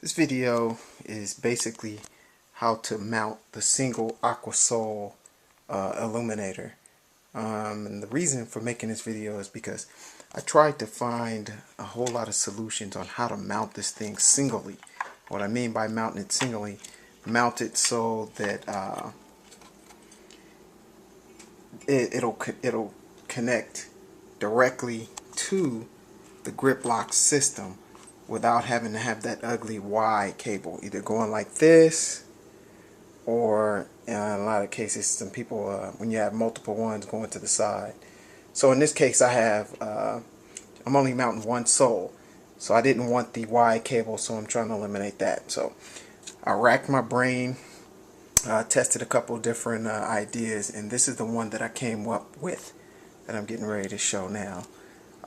This video is basically how to mount the single Aqua illuminator. And the reason for making this video is because I tried to find a whole lot of solutions on how to mount this thing singly. What I mean by mounting it singly, mount it so that it'll connect directly to the grip lock system without having to have that ugly Y cable either going like this, or in a lot of cases some people when you have multiple ones going to the side. So in this case I have I'm only mounting one sole, so I didn't want the Y cable, so I'm trying to eliminate that. So I racked my brain, tested a couple different ideas, and this is the one that I came up with that I'm getting ready to show now.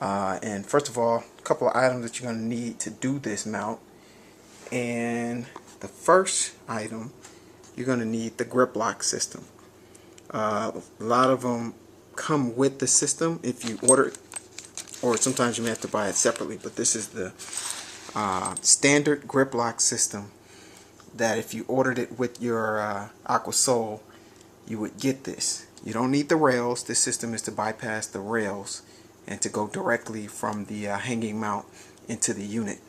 And first of all, a couple of items that you're going to need to do this mount. And the first item, you're going to need the grip lock system. A lot of them come with the system if you order it, or sometimes you may have to buy it separately, but this is the standard grip lock system that if you ordered it with your Aqua Soul, you would get this. You don't need the rails. This system is to bypass the rails and to go directly from the hanging mount into the unit.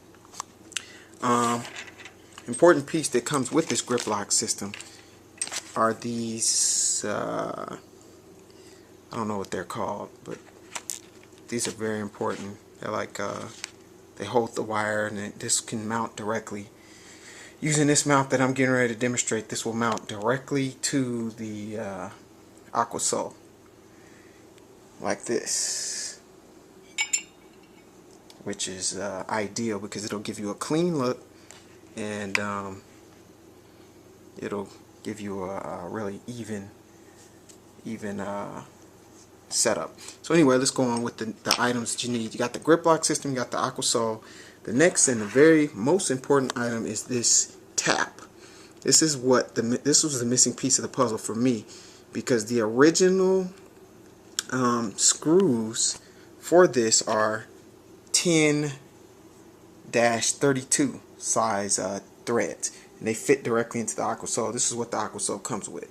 Important piece that comes with this grip lock system are these, I don't know what they're called, but these are very important. They're like, they hold the wire, and this can mount directly. Using this mount that I'm getting ready to demonstrate, this will mount directly to the Aqua Soul, like this, which is ideal because it'll give you a clean look, and it'll give you a really even setup. So anyway, let's go on with the items that you need. You got the grip lock system, you got the Aqua Soul. The next and the very most important item is this tap. This is what this was the missing piece of the puzzle for me, because the original screws for this are 10-32 size threads, and they fit directly into the Aqua Soul. This is what the Aqua Soul comes with.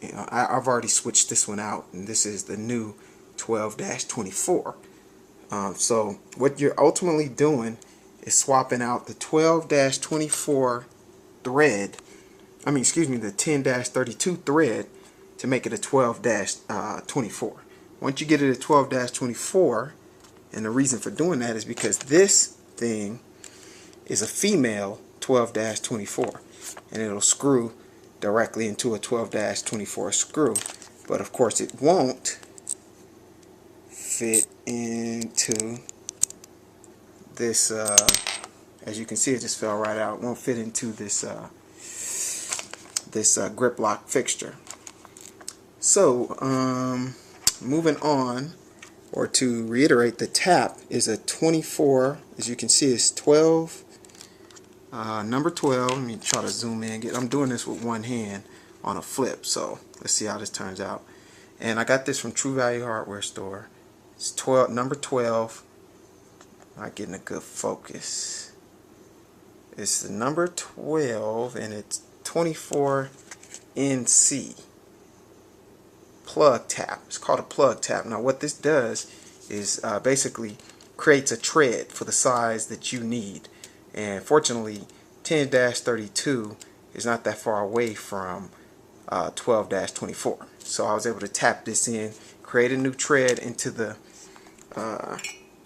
You know, I've already switched this one out, and this is the new 12-24. So what you're ultimately doing is swapping out the 12-24 thread, the 10-32 thread, to make it a 12-24. Once you get it a 12-24, and the reason for doing that is because this thing is a female 12-24, and it'll screw directly into a 12-24 screw, but of course it won't fit into this, as you can see, it just fell right out. It won't fit into this grip lock fixture. So moving on, or to reiterate, the tap is a 24, as you can see, it's 12, number 12. Let me try to zoom in. I'm doing this with one hand on a flip, so let's see how this turns out. And I got this from True Value Hardware Store. It's number 12. Not getting a good focus. It's the number 12, and it's 24 NC plug tap. It's called a plug tap. Now what this does is basically creates a tread for the size that you need, and fortunately 10-32 is not that far away from 12-24, so I was able to tap this in, create a new tread into the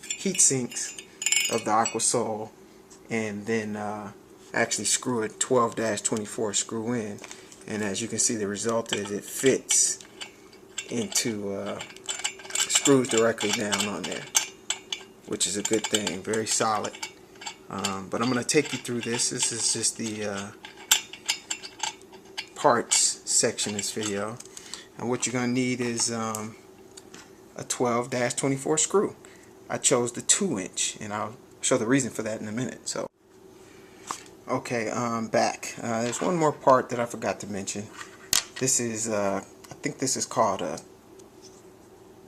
heat sinks of the Aqua Soul, and then actually screw a 12-24 screw in, and as you can see, the result is it fits into screws directly down on there, which is a good thing, very solid. But I'm going to take you through this. This is just the parts section of this video, and what you're going to need is a 12-24 screw. I chose the 2-inch, and I'll show the reason for that in a minute. So okay, back. There's one more part that I forgot to mention. This is I think this is called a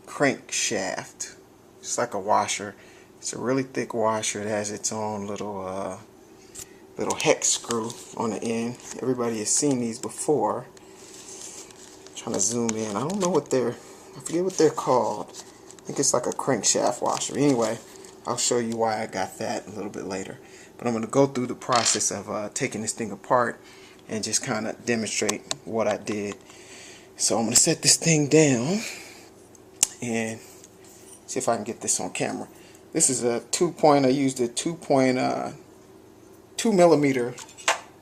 crankshaft. It's like a washer. It's a really thick washer. It has its own little little hex screw on the end. Everybody has seen these before. I'm trying to zoom in. I don't know what I forget what they're called. I think it's like a crankshaft washer. Anyway, I'll show you why I got that a little bit later. But I'm going to go through the process of taking this thing apart and just kind of demonstrate what I did. So I'm going to set this thing down and see if I can get this on camera. This is a I used a 2 millimeter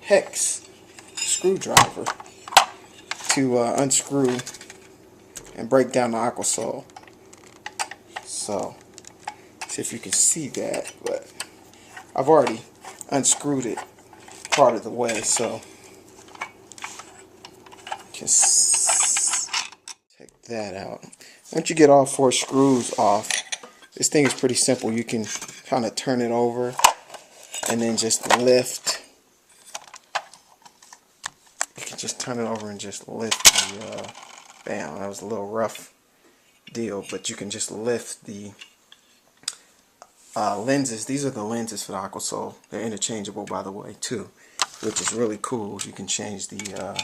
hex screwdriver to unscrew and break down the Aqua Soul. So, see if you can see that, but I've already unscrewed it part of the way, so you can take that out. Once you get all 4 screws off, this thing is pretty simple. You can kind of turn it over and then just lift. You can just turn it over and just lift the, bam, that was a little rough deal, but you can just lift the lenses. These are the lenses for the Aqua Soul. They're interchangeable, by the way, too, which is really cool. You can change the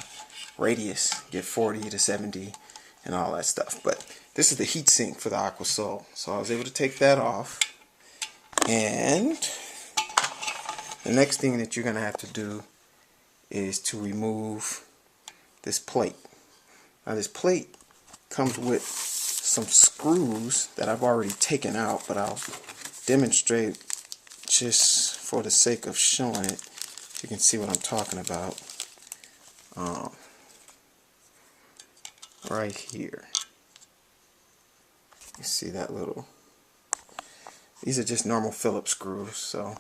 radius, get 40 to 70 and all that stuff. But this is the heat sink for the Aqua Soul. So I was able to take that off. And the next thing that you're going to have to do is to remove this plate. Now this plate comes with some screws that I've already taken out, but I'll demonstrate just for the sake of showing it. You can see what I'm talking about. Right here. You see that little, these are just normal Phillips screws, so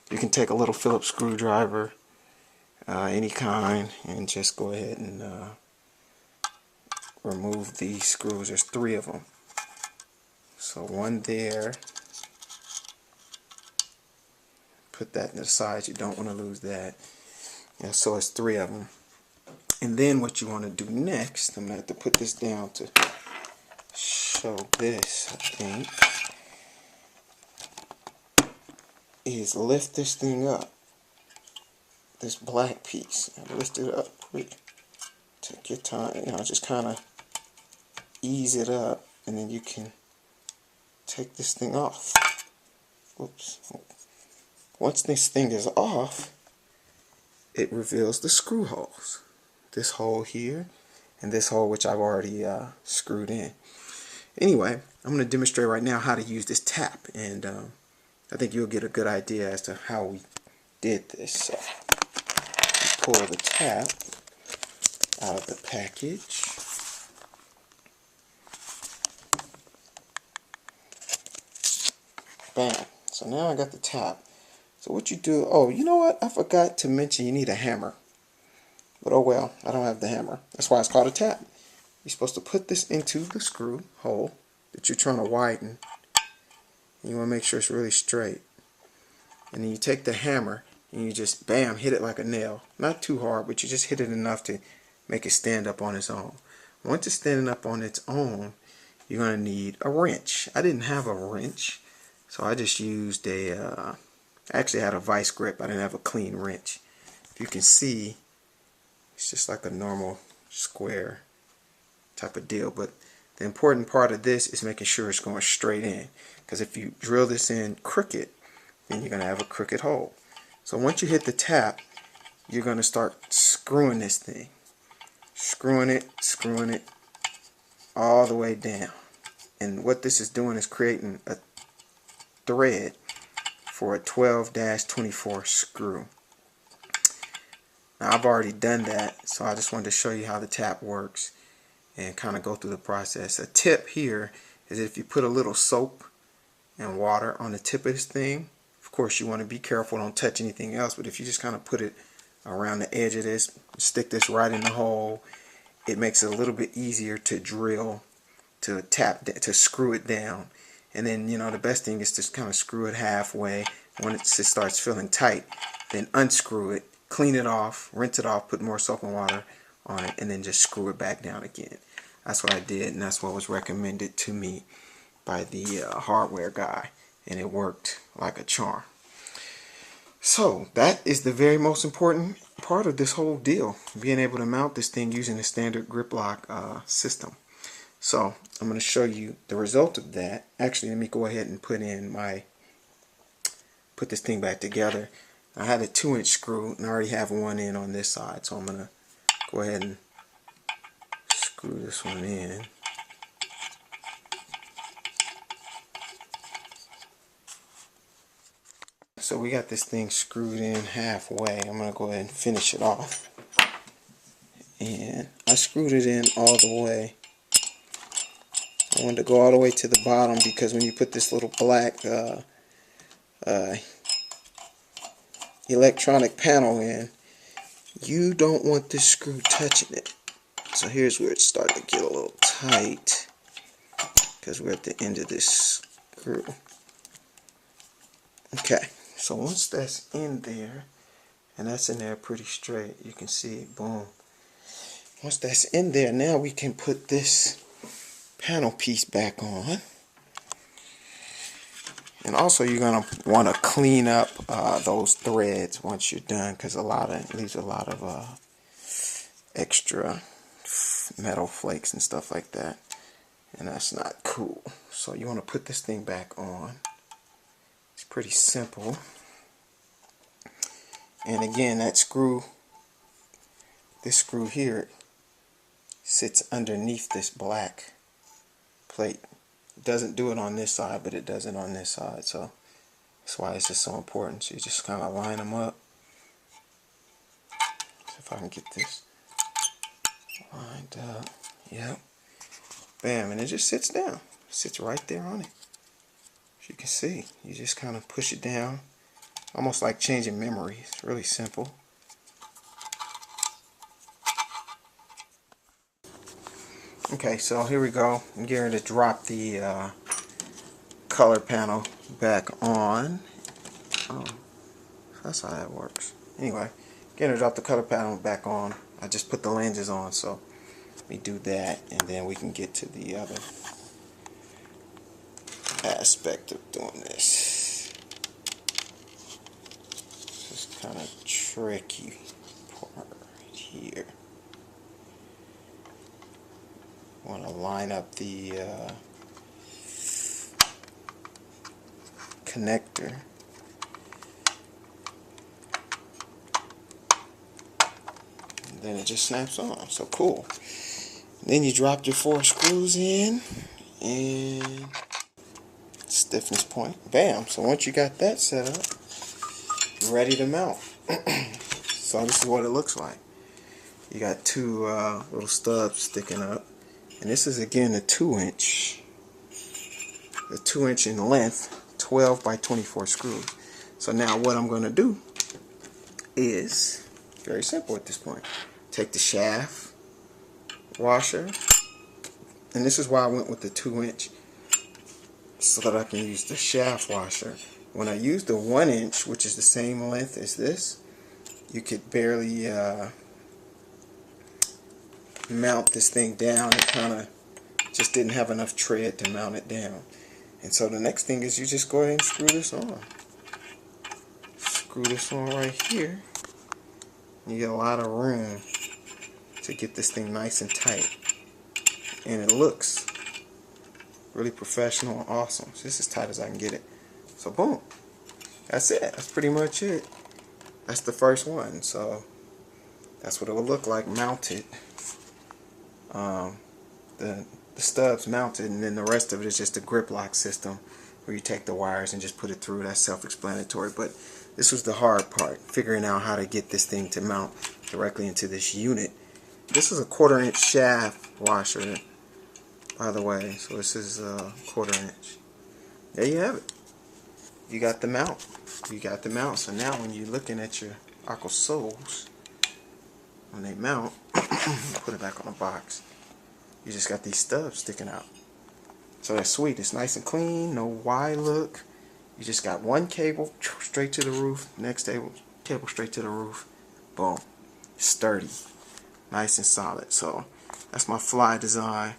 you can take a little Phillips screwdriver, any kind, and just go ahead and remove these screws. There's 3 of them. So one there. Put that in the side. You don't want to lose that. Yeah, so it's 3 of them. And then what you want to do next, I'm going to have to put this down to show this, I think, is lift this thing up. This black piece. Lift it up quick. Take your time. Just kind of ease it up, and then you can take this thing off. Whoops. Once this thing is off, it reveals the screw holes. This hole here, and this hole which I've already screwed in. Anyway, I'm going to demonstrate right now how to use this tap, and I think you'll get a good idea as to how we did this. So, you pull the tap out of the package. Bam. So now I got the tap. So what you do, oh, you know what? I forgot to mention you need a hammer. But oh well, I don't have the hammer. That's why it's called a tap. You're supposed to put this into the screw hole that you're trying to widen. And you want to make sure it's really straight. And then you take the hammer and you just, bam, hit it like a nail. Not too hard, but you just hit it enough to make it stand up on its own. Once it's standing up on its own, you're going to need a wrench. I didn't have a wrench, so I just used I actually had a vice grip. I didn't have a clean wrench. If you can see, it's just like a normal square type of deal, but the important part of this is making sure it's going straight in, because if you drill this in crooked, then you're going to have a crooked hole. So once you hit the tap, you're going to start screwing this thing, screwing it all the way down. And what this is doing is creating a thread for a 12-24 screw. Now I've already done that, so I just wanted to show you how the tap works and kind of go through the process. A tip here is if you put a little soap and water on the tip of this thing, of course you want to be careful, don't touch anything else, but if you just kind of put it around the edge of this, stick this right in the hole, it makes it a little bit easier to drill, to tap, to screw it down. And then, the best thing is to kind of screw it halfway. When it starts feeling tight, then unscrew it, clean it off, rinse it off, put more soap and water on it, and then just screw it back down again. That's what I did, and that's what was recommended to me by the hardware guy, and it worked like a charm. So that is the very most important part of this whole deal, being able to mount this thing using the standard grip lock system. So I'm going to show you the result of that. Actually, let me go ahead and put this thing back together. I had a 2-inch screw and I already have one in on this side, so I'm going to go ahead and screw this one in. So we got this thing screwed in halfway. I'm going to go ahead and finish it off. And I screwed it in all the way. I wanted to go all the way to the bottom because when you put this little black electronic panel in, you don't want this screw touching it. So here's where it's starting to get a little tight because we're at the end of this screw. Okay, so once that's in there, and that's in there pretty straight, you can see it, boom. Once that's in there, now we can put this panel piece back on. And also you're going to want to clean up those threads once you're done, because it leaves a lot of extra metal flakes and stuff like that, and that's not cool. So you want to put this thing back on. It's pretty simple. And again, this screw here sits underneath this black plate. It doesn't do it on this side, but it does it on this side, so that's why it's just so important. So you just kind of line them up. So if I can get this lined up, yep, bam, and it just sits down. It sits right there on it. As you can see, you just kind of push it down, almost like changing memory. It's really simple. Okay, so here we go. I'm getting ready to drop the color panel back on. Oh, that's how that works. Anyway, getting ready to drop the color panel back on. I just put the lenses on, so let me do that, and then we can get to the other aspect of doing this. This is kind of tricky part right here. Want to line up the connector. And then it just snaps on. So cool. Then you drop your 4 screws in and stiffness point. Bam. So once you got that set up, you're ready to mount. So this is what it looks like. You got 2 little stubs sticking up. And this is again a 2-inch. The 2-inch in length, 12 by 24 screws. So now what I'm going to do is very simple at this point. Take the shaft washer, and this is why I went with the 2-inch, so that I can use the shaft washer. When I use the 1-inch, which is the same length as this, you could barely mount this thing down. It kind of just didn't have enough tread to mount it down. And so the next thing is you just go ahead and screw this on. Screw this on right here. You get a lot of room to get this thing nice and tight. And it looks really professional and awesome. So this is as tight as I can get it. So boom. That's it. That's pretty much it. That's the first one. So that's what it will look like mounted. The stubs mounted, and then the rest of it is just a grip lock system where you take the wires and just put it through. That's self-explanatory, but this was the hard part, figuring out how to get this thing to mount directly into this unit. This is a 1/4 inch shaft washer, by the way, so this is a 1/4 inch. There you have it. You got the mount. You got the mount. So now when you're looking at your Aqua soles, when they mount, put it back on the box, you just got these stubs sticking out. So that's sweet. It's nice and clean, no Y look. You just got one cable straight to the roof, next cable straight to the roof. Boom. Sturdy. Nice and solid. So that's my fly design.